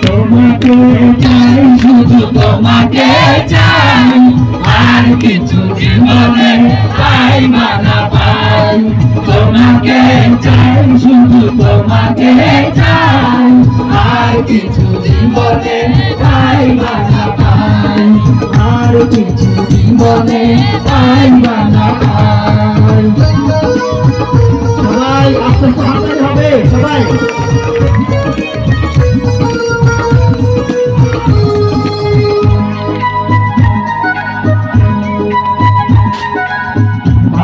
তোমাকে চাই শুধু তোমাকে চাই আর কিছু জীবনে পাই না পাই তোমাকে চাই শুধু তোমাকে চাই আর কিছু জীবনে পাই না পাই আর কিছু জীবনে পাই না পাই সবাই আস্তে আস্তে হবে সবাই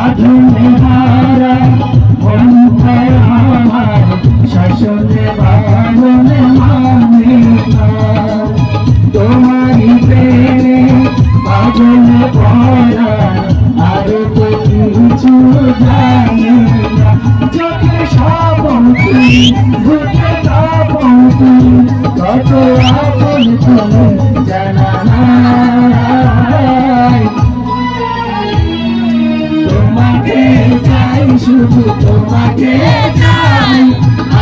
আধুনে হারা বন্ধে আমার শাসনে বারণে মানে তোমারই প্রেমে বাজনে পড়া আর তো কিছু জানি না চোখে স্বপন তুমি বুকে তপন তুমি কত আপন তুমি জানা নাই তোমাকে চাই শুধু তোমাকে চাই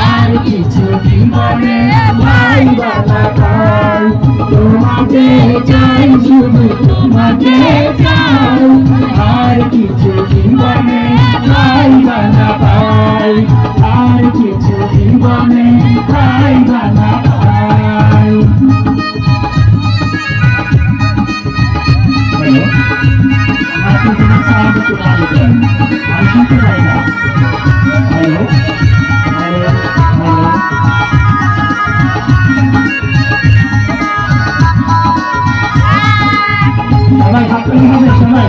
আর কিছু জীবনে পাই না পাই তোমাকে চাই শুধু তোমাকে চাই আর কিছু জীবনে পাই না পাই আর কিছু জীবনে পাই না পাই সবাই হাত তুলে হবে সবাই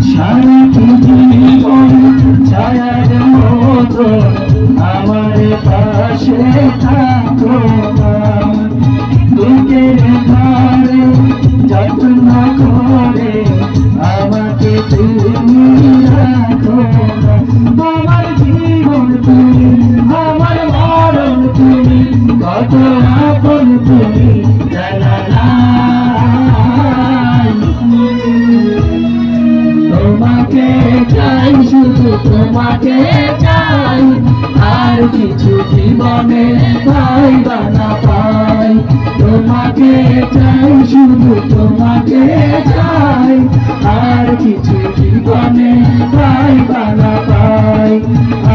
সারাটি জীবন ছায়ার মতো আমার পাশে থাকো বুকের ধারে যত্ন করে আমাকে তুমি রাখো আমার জীবন তুমি আমার মরণ তুমি কত আপন তুমি জানা নাই তোমাকে চাই শুধু তোমাকে চাই আর কিছু জীবনে পাই না পাই তোমাকে চাই শুধু তোমাকে চাই আর কিছু জীবনে পাই না পাই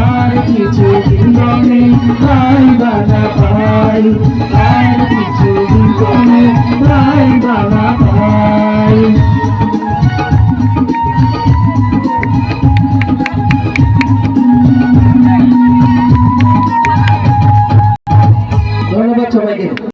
আর কিছু জীবনে পাই না পাই আর কিছু জীবনে পাই না পাই ধন্যবাদ সবাইকে।